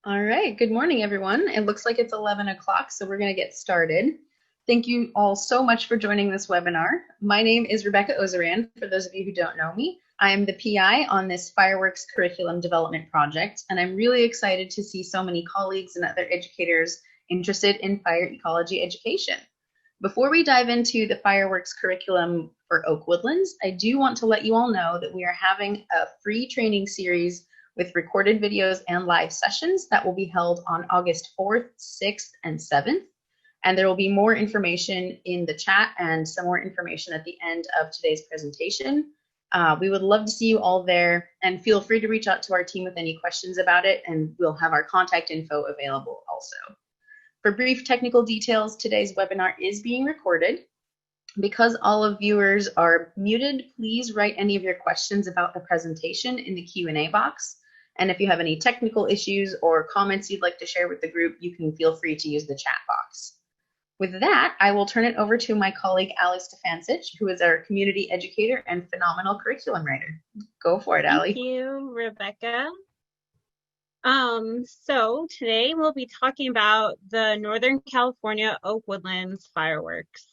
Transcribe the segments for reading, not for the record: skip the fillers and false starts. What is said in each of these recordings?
All right, good morning, everyone. It looks like it's 11 o'clock, so we're going to get started. Thank you all so much for joining this webinar. My name is Rebecca Ozeran, for those of you who don't know me. I am the PI on this fireworks curriculum development project, and I'm really excited to see so many colleagues and other educators interested in fire ecology education. Before we dive into the fireworks curriculum for Oak Woodlands, I do want to let you all know that we are having a free training series with recorded videos and live sessions that will be held on August 4th, 6th, and 7th. And there will be more information in the chat and some more information at the end of today's presentation. We would love to see you all there, and feel free to reach out to our team with any questions about it, and we'll have our contact info available also. For brief technical details, today's webinar is being recorded. Because all of viewers are muted, please write any of your questions about the presentation in the Q&A box. And if you have any technical issues or comments you'd like to share with the group, you can feel free to use the chat box. With that, I will turn it over to my colleague, Ali Stefancic, who is our community educator and phenomenal curriculum writer. Go for it, Ali. Thank you, Rebecca. So today we'll be talking about the Northern California Oak Woodlands fireworks.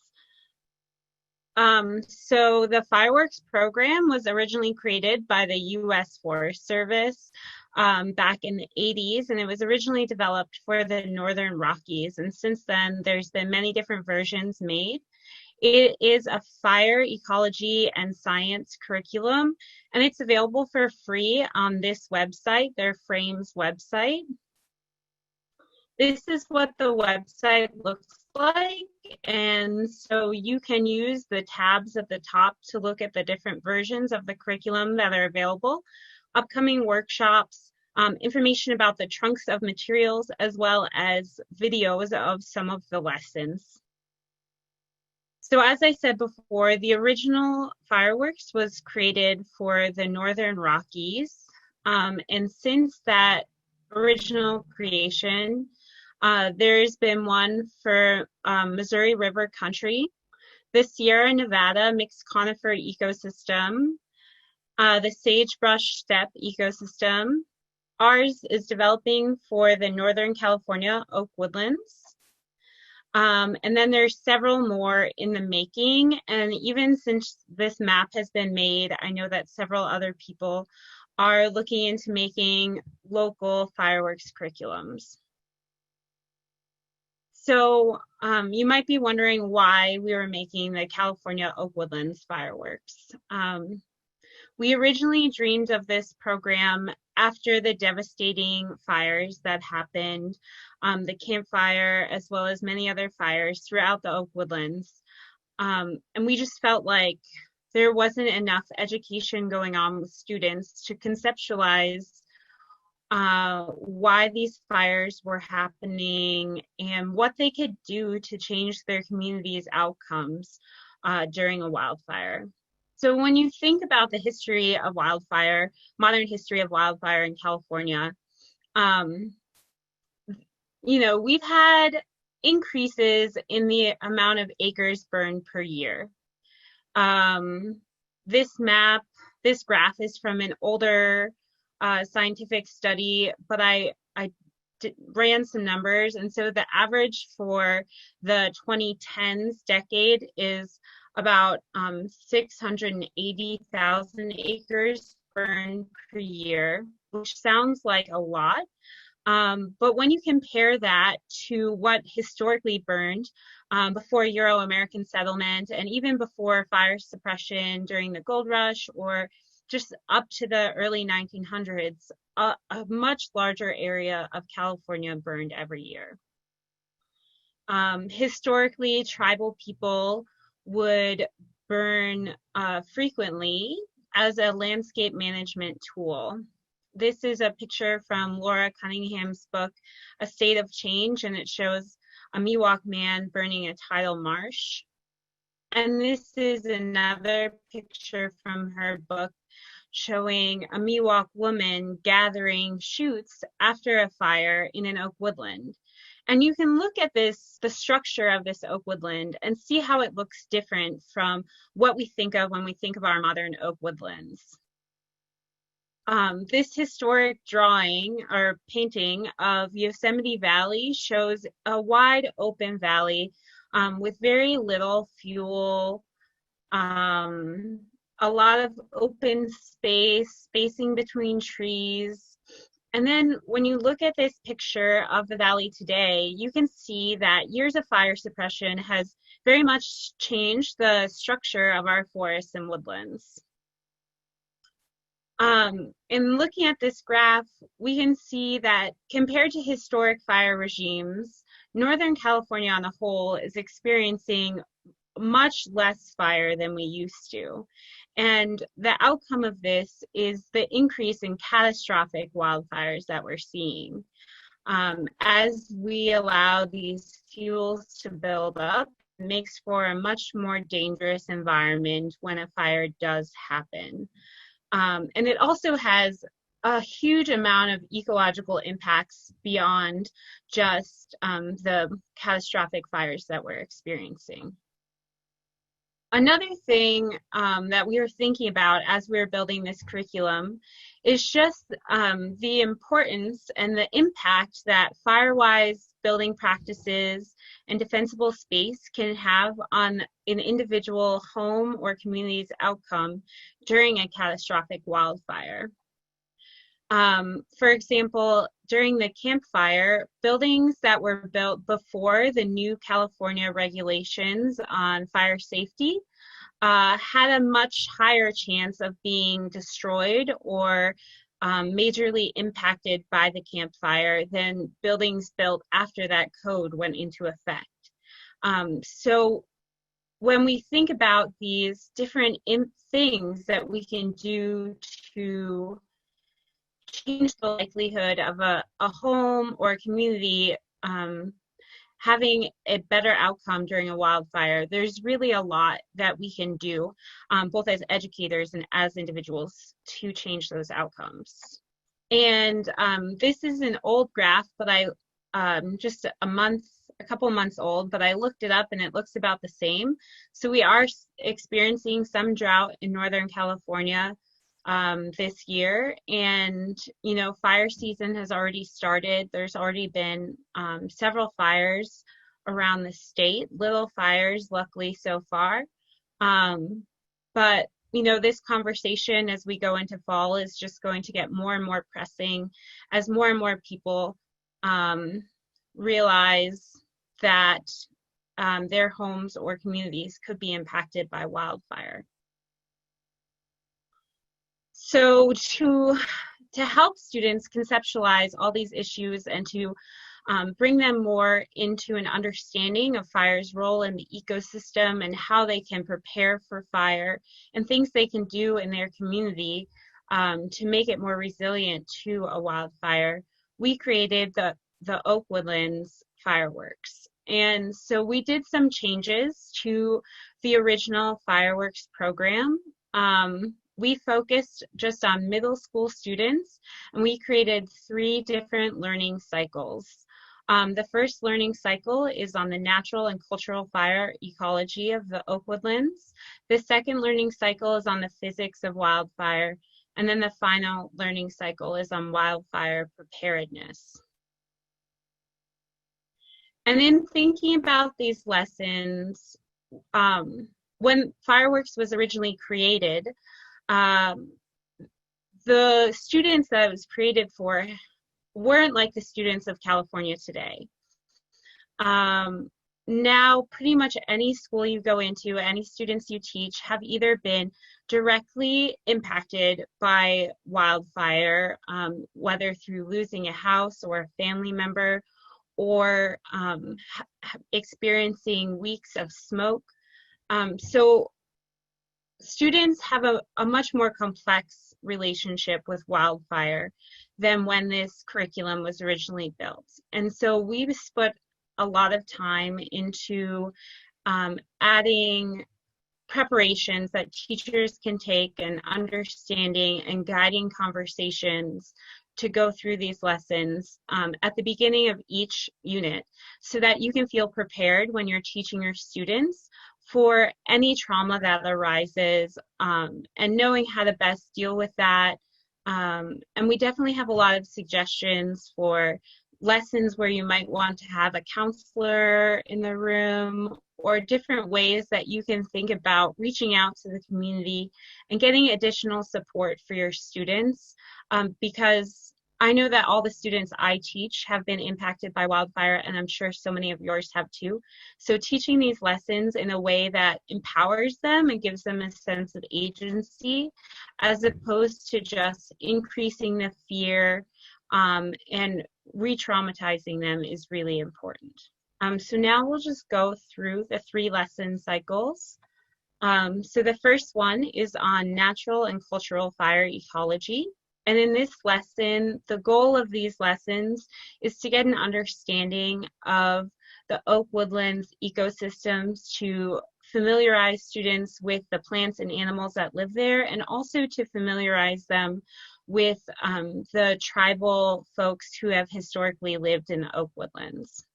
So the fireworks program was originally created by the U.S. Forest Service back in the 80s, and it was originally developed for the Northern Rockies. And since then, there's been many different versions made. It is a fire ecology and science curriculum, and it's available for free on this website, their Frames website. This is what the website looks like, and so you can use the tabs at the top to look at the different versions of the curriculum that are available, upcoming workshops, information about the trunks of materials, as well as videos of some of the lessons. So as I said before, the original fireworks was created for the Northern Rockies. And since that original creation, there's been one for Missouri River Country, the Sierra Nevada mixed conifer ecosystem, the sagebrush steppe ecosystem. Ours is developing for the Northern California Oak Woodlands. And then there's several more in the making. And even since this map has been made, I know that several other people are looking into making local fireworks curriculums. So you might be wondering why we were making the California Oak Woodlands fireworks. We originally dreamed of this program after the devastating fires that happened, the Camp Fire, as well as many other fires throughout the Oak Woodlands. And we just felt like there wasn't enough education going on with students to conceptualize why these fires were happening and what they could do to change their community's outcomes during a wildfire. So when you think about the history of wildfire, modern history of wildfire in California, we've had increases in the amount of acres burned per year. This graph is from an older scientific study, but I ran some numbers, and so the average for the 2010s decade is about 680,000 acres burned per year, which sounds like a lot. But when you compare that to what historically burned before Euro-American settlement and even before fire suppression during the gold rush or just up to the early 1900s, a much larger area of California burned every year. Historically, tribal people would burn frequently as a landscape management tool. This is a picture from Laura Cunningham's book, A State of Change, and it shows a Miwok man burning a tidal marsh. And this is another picture from her book showing a Miwok woman gathering shoots after a fire in an oak woodland. And you can look at the structure of this oak woodland and see how it looks different from what we think of when we think of our modern oak woodlands. This historic drawing or painting of Yosemite Valley shows a wide open valley with very little fuel, a lot of open space, spacing between trees. And then when you look at this picture of the valley today, you can see that years of fire suppression has very much changed the structure of our forests and woodlands. In looking at this graph, we can see that compared to historic fire regimes, Northern California on the whole is experiencing much less fire than we used to. And the outcome of this is the increase in catastrophic wildfires that we're seeing. As we allow these fuels to build up, it makes for a much more dangerous environment when a fire does happen. And it also has a huge amount of ecological impacts beyond just the catastrophic fires that we're experiencing. Another thing that we were thinking about as we were building this curriculum is just the importance and the impact that fire-wise building practices and defensible space can have on an individual home or community's outcome during a catastrophic wildfire. For example, during the Camp Fire, buildings that were built before the new California regulations on fire safety had a much higher chance of being destroyed or majorly impacted by the Camp Fire than buildings built after that code went into effect. So when we think about these different things that we can do to change the likelihood of a home or a community having a better outcome during a wildfire, there's really a lot that we can do, both as educators and as individuals, to change those outcomes. And this is an old graph, but just a couple months old, but I looked it up and it looks about the same. So we are experiencing some drought in Northern California this year, and fire season has already started. There's already been several fires around the state, little fires luckily so far, but this conversation as we go into fall is just going to get more and more pressing as more and more people realize that their homes or communities could be impacted by wildfire. So to help students conceptualize all these issues and to bring them more into an understanding of fire's role in the ecosystem and how they can prepare for fire and things they can do in their community to make it more resilient to a wildfire, we created the Oak Woodlands fireworks. And so we did some changes to the original fireworks program. We focused just on middle school students, and we created 3 different learning cycles. The first learning cycle is on the natural and cultural fire ecology of the Oak Woodlands. The second learning cycle is on the physics of wildfire. And then the final learning cycle is on wildfire preparedness. And in thinking about these lessons, when fireworks was originally created, the students that it was created for weren't like the students of California today. Now, pretty much any school you go into, any students you teach have either been directly impacted by wildfire, whether through losing a house or a family member, or experiencing weeks of smoke. So students have a much more complex relationship with wildfire than when this curriculum was originally built. And so we've put a lot of time into adding preparations that teachers can take and understanding and guiding conversations to go through these lessons at the beginning of each unit so that you can feel prepared when you're teaching your students for any trauma that arises, and knowing how to best deal with that, And we definitely have a lot of suggestions for lessons where you might want to have a counselor in the room, or different ways that you can think about reaching out to the community and getting additional support for your students, because I know that all the students I teach have been impacted by wildfire, and I'm sure so many of yours have too. So teaching these lessons in a way that empowers them and gives them a sense of agency, as opposed to just increasing the fear and re-traumatizing them, is really important. So now we'll just go through the 3 lesson cycles. So the first one is on natural and cultural fire ecology. And in this lesson, the goal of these lessons is to get an understanding of the oak woodlands ecosystems, to familiarize students with the plants and animals that live there, and also to familiarize them with the tribal folks who have historically lived in the oak woodlands.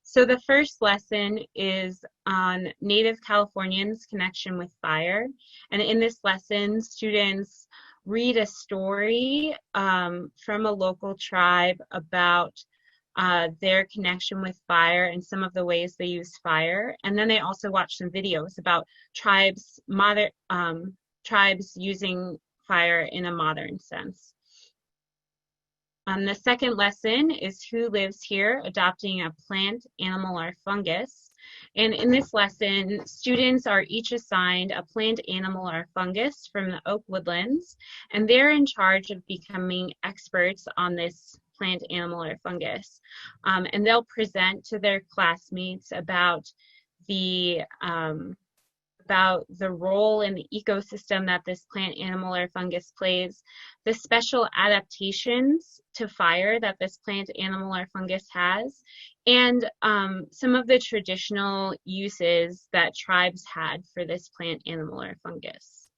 So the first lesson is on Native Californians' connection with fire. And in this lesson, students read a story from a local tribe about their connection with fire and some of the ways they use fire. And then they also watch some videos about tribes using fire in a modern sense. The second lesson is Who Lives Here? Adopting a Plant, Animal, or Fungus. And in this lesson, students are each assigned a plant, animal, or fungus from the oak woodlands, and they're in charge of becoming experts on this plant, animal, or fungus. And they'll present to their classmates about the role in the ecosystem that this plant, animal, or fungus plays, the special adaptations to fire that this plant, animal, or fungus has, and some of the traditional uses that tribes had for this plant, animal, or fungus.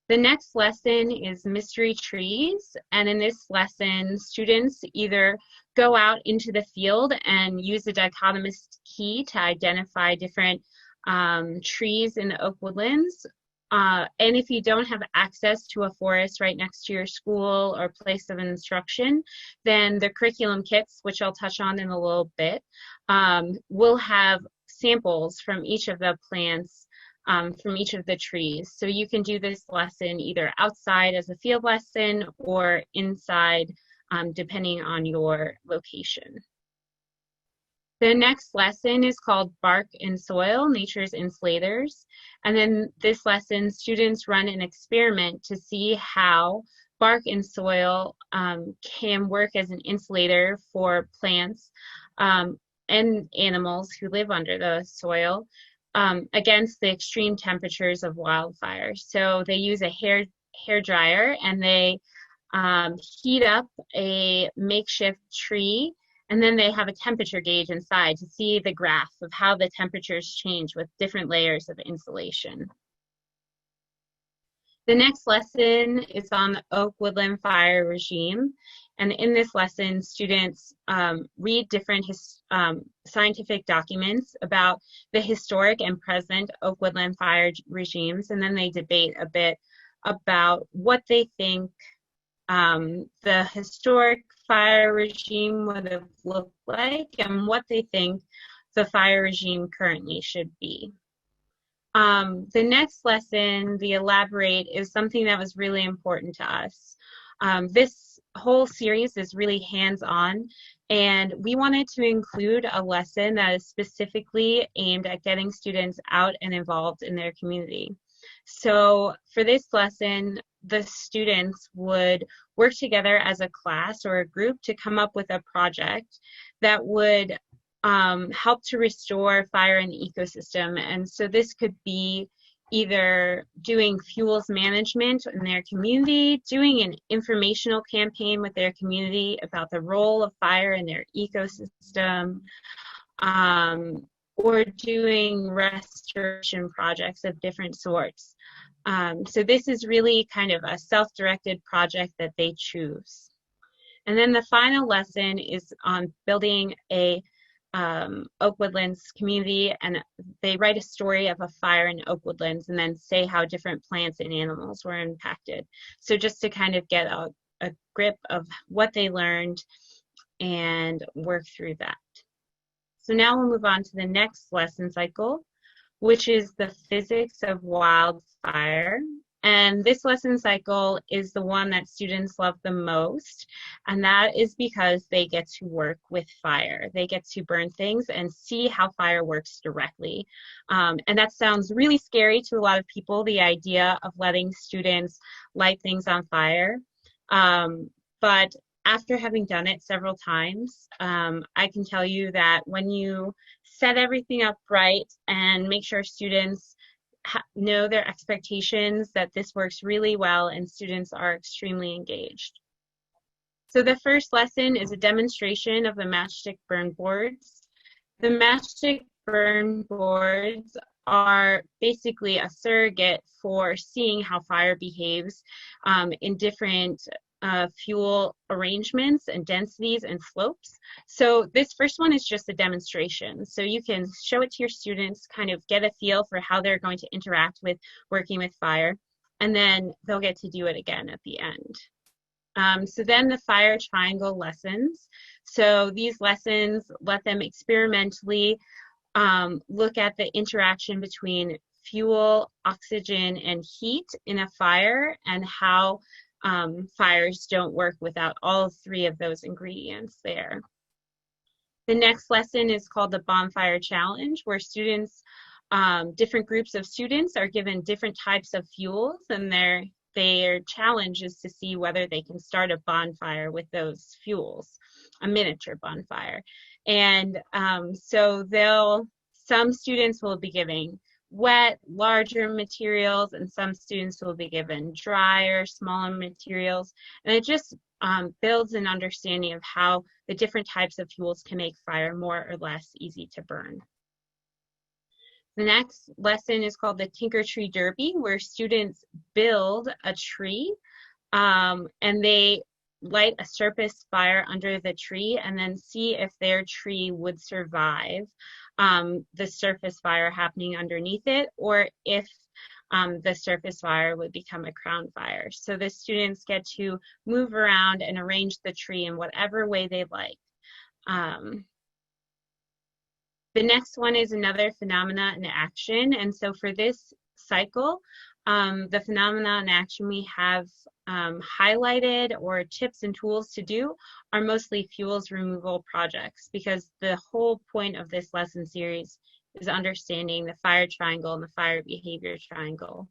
The next lesson is Mystery Trees, and in this lesson, students either go out into the field and use a dichotomous key to identify different trees in the oak woodlands. And if you don't have access to a forest right next to your school or place of instruction, then the curriculum kits, which I'll touch on in a little bit, will have samples from each of the plants, from each of the trees. So you can do this lesson either outside as a field lesson or inside, depending on your location. The next lesson is called Bark and Soil, Nature's Insulators. And then this lesson, students run an experiment to see how bark and soil can work as an insulator for plants and animals who live under the soil against the extreme temperatures of wildfire. So they use a hair dryer, and they heat up a makeshift tree, and then they have a temperature gauge inside to see the graph of how the temperatures change with different layers of insulation. The next lesson is on the oak woodland fire regime. And in this lesson, students read different scientific documents about the historic and present oak woodland fire regimes, and then they debate a bit about what they think the historic fire regime would have looked like and what they think the fire regime currently should be. The next lesson, the Elaborate, is something that was really important to us. This whole series is really hands-on, and we wanted to include a lesson that is specifically aimed at getting students out and involved in their community. So for this lesson, the students would work together as a class or a group to come up with a project that would help to restore fire in the ecosystem. And so this could be either doing fuels management in their community, doing an informational campaign with their community about the role of fire in their ecosystem, or doing restoration projects of different sorts. So this is really kind of a self-directed project that they choose. And then the final lesson is on building a Oak Woodlands community, and they write a story of a fire in Oak Woodlands and then say how different plants and animals were impacted. So just to kind of get a grip of what they learned and work through that. So now we'll move on to the next lesson cycle, which is the physics of wildfire. And this lesson cycle is the one that students love the most, and that is because they get to work with fire. They get to burn things and see how fire works directly. And that sounds really scary to a lot of people, the idea of letting students light things on fire. But after having done it several times, I can tell you that when you set everything up right and make sure students know their expectations, that this works really well and students are extremely engaged. So the first lesson is a demonstration of the matchstick burn boards. The matchstick burn boards are basically a surrogate for seeing how fire behaves in different fuel arrangements and densities and slopes. So this first one is just a demonstration. So you can show it to your students, kind of get a feel for how they're going to interact with working with fire, and then they'll get to do it again at the end. So then the fire triangle lessons. So these lessons let them experimentally look at the interaction between fuel, oxygen, and heat in a fire, and how fires don't work without all three of those ingredients there. The next lesson is called the bonfire challenge, where students, different groups of students are given different types of fuels, and their challenge is to see whether they can start a bonfire with those fuels, a miniature bonfire. And so some students will be giving wet, larger materials, and some students will be given drier, smaller materials. And it just builds an understanding of how the different types of fuels can make fire more or less easy to burn. The next lesson is called the Tinker Tree Derby, where students build a tree and they light a surface fire under the tree and then see if their tree would survive the surface fire happening underneath it, or if the surface fire would become a crown fire. So the students get to move around and arrange the tree in whatever way they like. The next one is another phenomena in action. And so for this cycle, the phenomena in action we have highlighted, or tips and tools to do, are mostly fuels removal projects, because the whole point of this lesson series is understanding the fire triangle and the fire behavior triangle.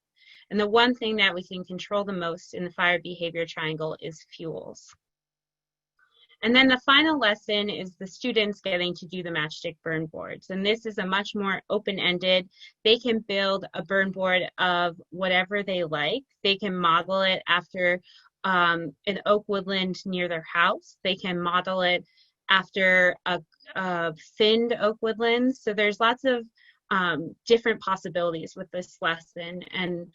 And the one thing that we can control the most in the fire behavior triangle is fuels. And then the final lesson is the students getting to do the matchstick burn boards. And this is a much more open-ended. They can build a burn board of whatever they like. They can model it after an oak woodland near their house. They can model it after a thinned oak woodland. So there's lots of different possibilities with this lesson. And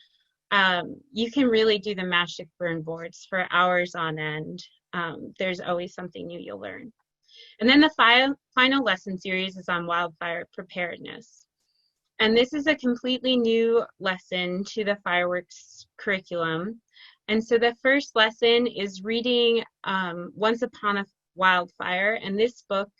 you can really do the matchstick burn boards for hours on end. There's always something new you'll learn. And then the final lesson series is on wildfire preparedness. And this is a completely new lesson to the fireworks curriculum. And so the first lesson is reading Once Upon a Wildfire. And this book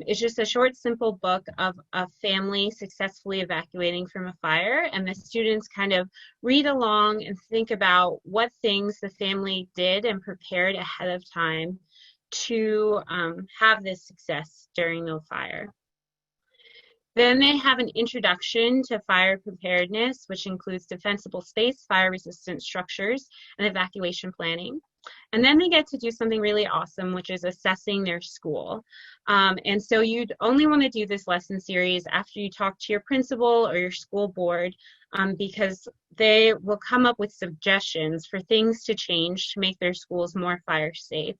is just a short, simple book of a family successfully evacuating from a fire. And the students kind of read along and think about what things the family did and prepared ahead of time to have this success during the fire. Then they have an introduction to fire preparedness, which includes defensible space, fire-resistant structures, and evacuation planning. And then they get to do something really awesome, which is assessing their school. And so you'd only want to do this lesson series after you talk to your principal or your school board, because they will come up with suggestions for things to change to make their schools more fire safe.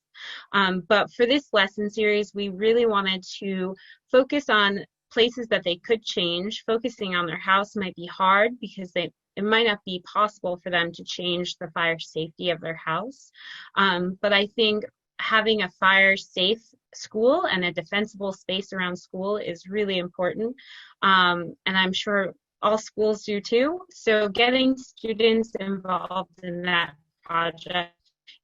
But for this lesson series, we really wanted to focus on places that they could change. Focusing on their house might be hard because it might not be possible for them to change the fire safety of their house. But I think having a fire safe school and a defensible space around school is really important. And I'm sure all schools do too. So getting students involved in that project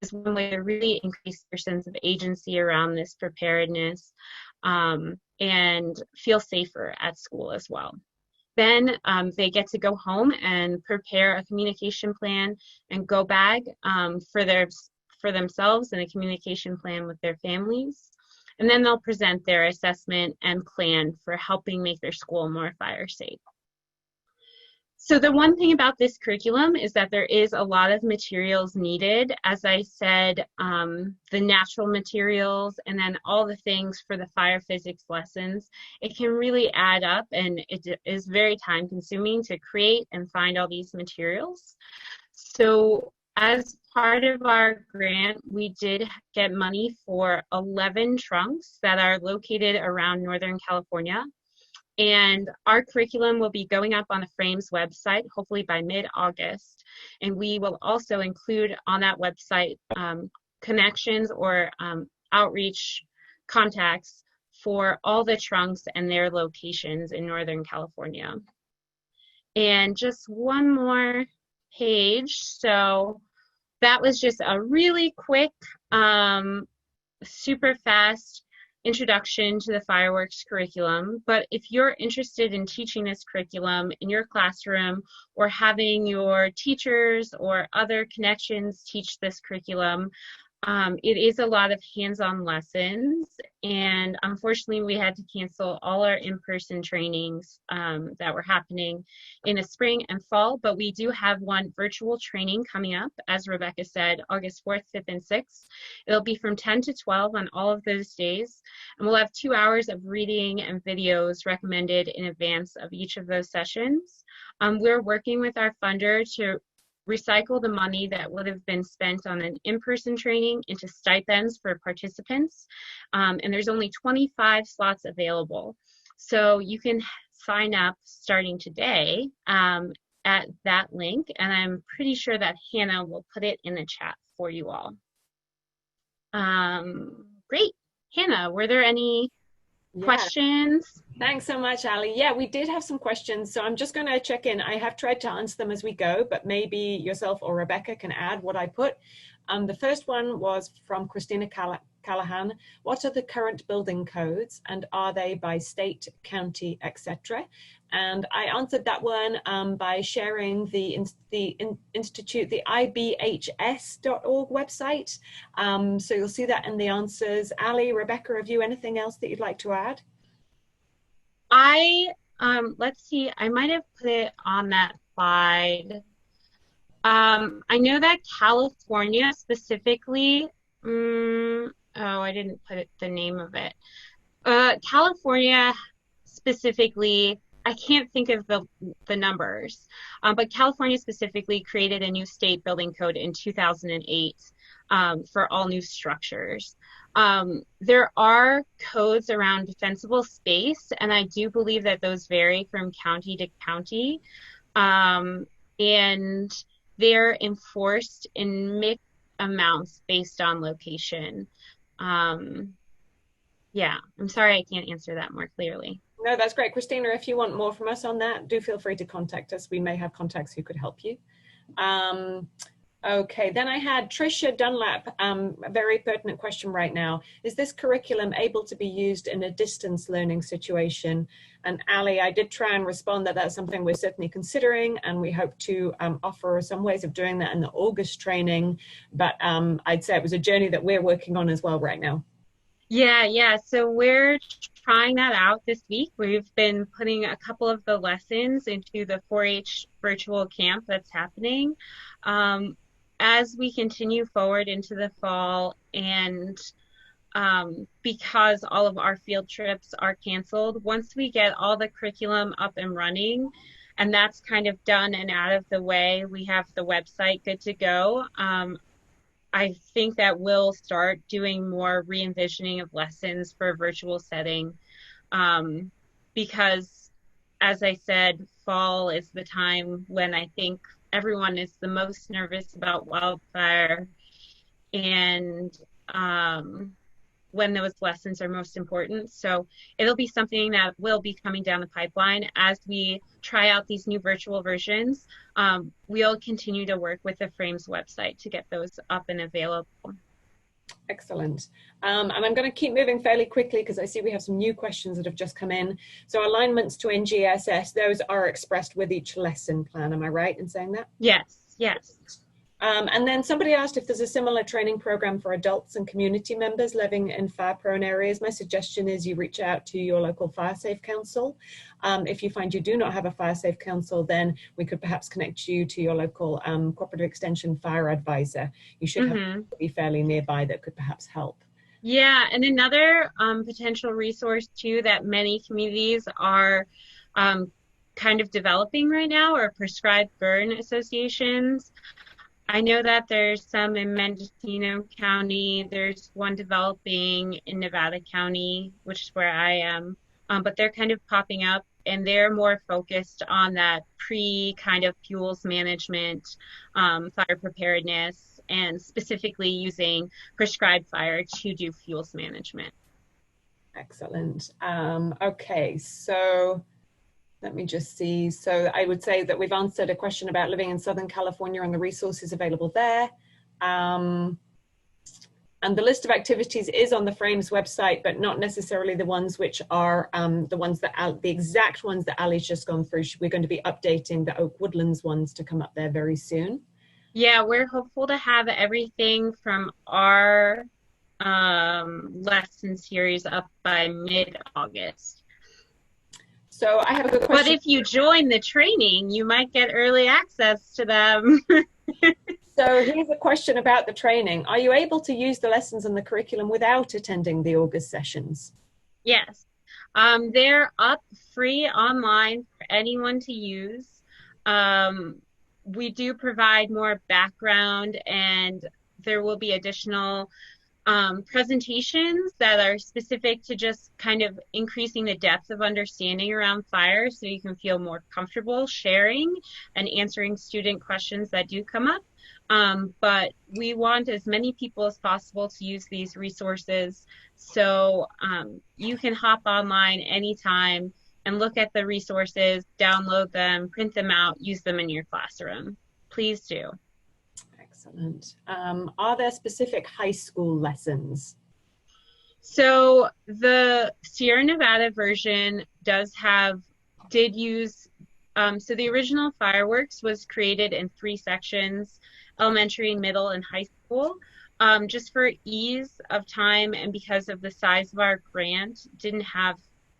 is one way to really increase their sense of agency around this preparedness, and feel safer at school as well. Then they get to go home and prepare a communication plan and go bag for themselves, and a communication plan with their families. And then they'll present their assessment and plan for helping make their school more fire safe. So the one thing about this curriculum is that there is a lot of materials needed. As I said, the natural materials and then all the things for the fire physics lessons, it can really add up, and it is very time consuming to create and find all these materials. So as part of our grant, we did get money for 11 trunks that are located around Northern California. And our curriculum will be going up on the Frames website, hopefully by mid-August. And we will also include on that website connections or outreach contacts for all the trunks and their locations in Northern California. And just one more page. So that was just a really quick, super fast introduction to the fireworks curriculum. But if you're interested in teaching this curriculum in your classroom or having your teachers or other connections teach this curriculum, it is a lot of hands-on lessons, and unfortunately we had to cancel all our in-person trainings that were happening in the spring and fall, but we do have one virtual training coming up, as Rebecca said, August 4th, 5th, and 6th. It'll be from 10 to 12 on all of those days, and we'll have 2 hours of reading and videos recommended in advance of each of those sessions. We're working with our funder to recycle the money that would have been spent on an in-person training into stipends for participants. And there's only 25 slots available. So you can sign up starting today at that link. And I'm pretty sure that Hannah will put it in the chat for you all. Great. Hannah, were there any questions? Thanks so much, Ali. Yeah, we did have some questions, so I'm just going to check in. I have tried to answer them as we go, but maybe yourself or Rebecca can add what I put. The first one was from Christina Callahan. What are the current building codes, and are they by state, county, etc.? And I answered that one by sharing the institute, the ibhs.org website. So you'll see that in the answers. Ali, Rebecca, have you anything else that you'd like to add? Let's see, I might have put it on that slide. I know that California specifically, oh, I didn't put the name of it. California specifically, I can't think of the numbers, but California specifically created a new state building code in 2008 for all new structures. There are codes around defensible space, and I do believe that those vary from county to county, and they're enforced in mixed amounts based on location. Yeah, I'm sorry I can't answer that more clearly. No, that's great. Christina, if you want more from us on that, do feel free to contact us. We may have contacts who could help you. Okay, then I had Tricia Dunlap, a very pertinent question right now. Is this curriculum able to be used in a distance learning situation? And Ali, I did try and respond that that's something we're certainly considering, and we hope to offer some ways of doing that in the August training. But I'd say it was a journey that we're working on as well right now. Yeah. So we're trying that out this week. We've been putting a couple of the lessons into the 4-H virtual camp that's happening. As we continue forward into the fall, and because all of our field trips are canceled, once we get all the curriculum up and running, and that's kind of done and out of the way, we have the website good to go. I think that we'll start doing more re-envisioning of lessons for a virtual setting, because, as I said, fall is the time when I think everyone is the most nervous about wildfire, and when those lessons are most important. So it'll be something that will be coming down the pipeline as we try out these new virtual versions. We'll continue to work with the Frames website to get those up and available. Excellent. And I'm going to keep moving fairly quickly because I see we have some new questions that have just come in. So alignments to NGSS, those are expressed with each lesson plan. Am I right in saying that? Yes, yes. And then somebody asked if there's a similar training program for adults and community members living in fire-prone areas. My suggestion is you reach out to your local fire safe council. If you find you do not have a fire safe council, then we could perhaps connect you to your local cooperative extension fire advisor. You should have to be fairly nearby that could perhaps help. Yeah, and another potential resource too that many communities are kind of developing right now are prescribed burn associations. I know that there's some in Mendocino County. There's one developing in Nevada County, which is where I am. But they're kind of popping up, and they're more focused on that kind of fuels management, fire preparedness, and specifically using prescribed fire to do fuels management. Excellent. Okay, so let me just see. So I would say that we've answered a question about living in Southern California and the resources available there. And the list of activities is on the Frames website, but not necessarily the ones which are the ones that the exact ones that Ali's just gone through. We're going to be updating the Oak Woodlands ones to come up there very soon. Yeah, we're hopeful to have everything from our lesson series up by mid-August. So I have a good question. But if you join the training, you might get early access to them. So here's a question about the training. Are you able to use the lessons and the curriculum without attending the August sessions? Yes. They're up free online for anyone to use. We do provide more background, and there will be additional presentations that are specific to just kind of increasing the depth of understanding around fire so you can feel more comfortable sharing and answering student questions that do come up. But we want as many people as possible to use these resources, so you can hop online anytime and look at the resources, download them, print them out, use them in your classroom. Please do. Excellent. Are there specific high school lessons? So the Sierra Nevada version did use, so the original Fireworks was created in 3 sections, elementary, middle, and high school. Just for ease of time and because of the size of our grant,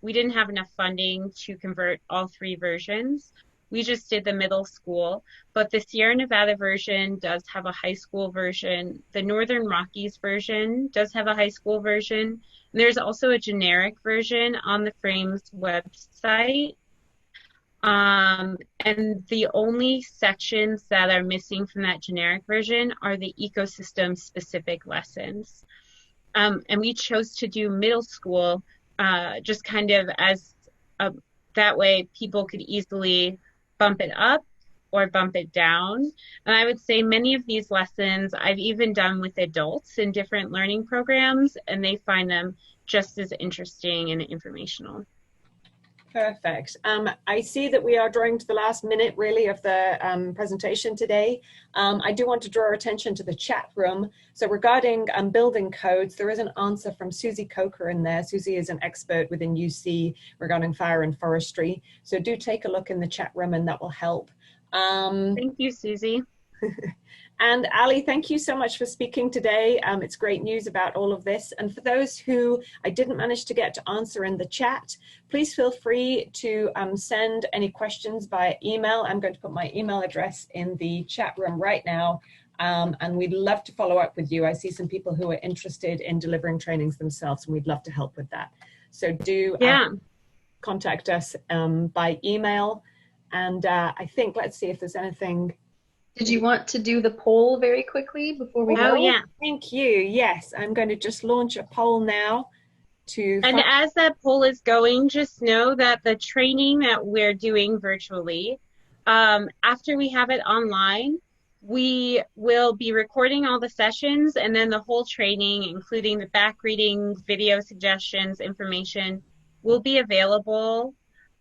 we didn't have enough funding to convert all 3 versions. We just did the middle school, but the Sierra Nevada version does have a high school version. The Northern Rockies version does have a high school version. There's also a generic version on the Frames website. And the only sections that are missing from that generic version are the ecosystem specific lessons. And we chose to do middle school just kind of as that way people could easily bump it up or bump it down. And I would say many of these lessons I've even done with adults in different learning programs, and they find them just as interesting and informational. Perfect. I see that we are drawing to the last minute really of the presentation today. I do want to draw attention to the chat room. So regarding building codes, there is an answer from Susie Coker in there. Susie is an expert within UC regarding fire and forestry. So do take a look in the chat room and that will help. Thank you, Susie. And Ali, thank you so much for speaking today. It's great news about all of this. And for those who I didn't manage to get to answer in the chat, please feel free to send any questions via email. I'm going to put my email address in the chat room right now. And we'd love to follow up with you. I see some people who are interested in delivering trainings themselves, and we'd love to help with that. So do contact us by email. And I think, let's see if there's anything. Did you want to do the poll very quickly before we go? Oh, yeah. Thank you. Yes, I'm going to just launch a poll now. And as that poll is going, just know that the training that we're doing virtually, after we have it online, We will be recording all the sessions, and then the whole training, including the back reading, video suggestions, information, will be available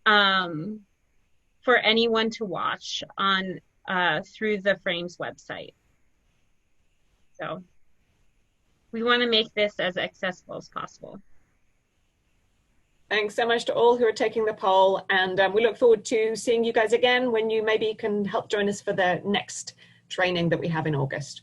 for anyone to watch on through the Frames website. So we want to make this as accessible as possible. Thanks so much to all who are taking the poll, and we look forward to seeing you guys again when you maybe can help join us for the next training that we have in August.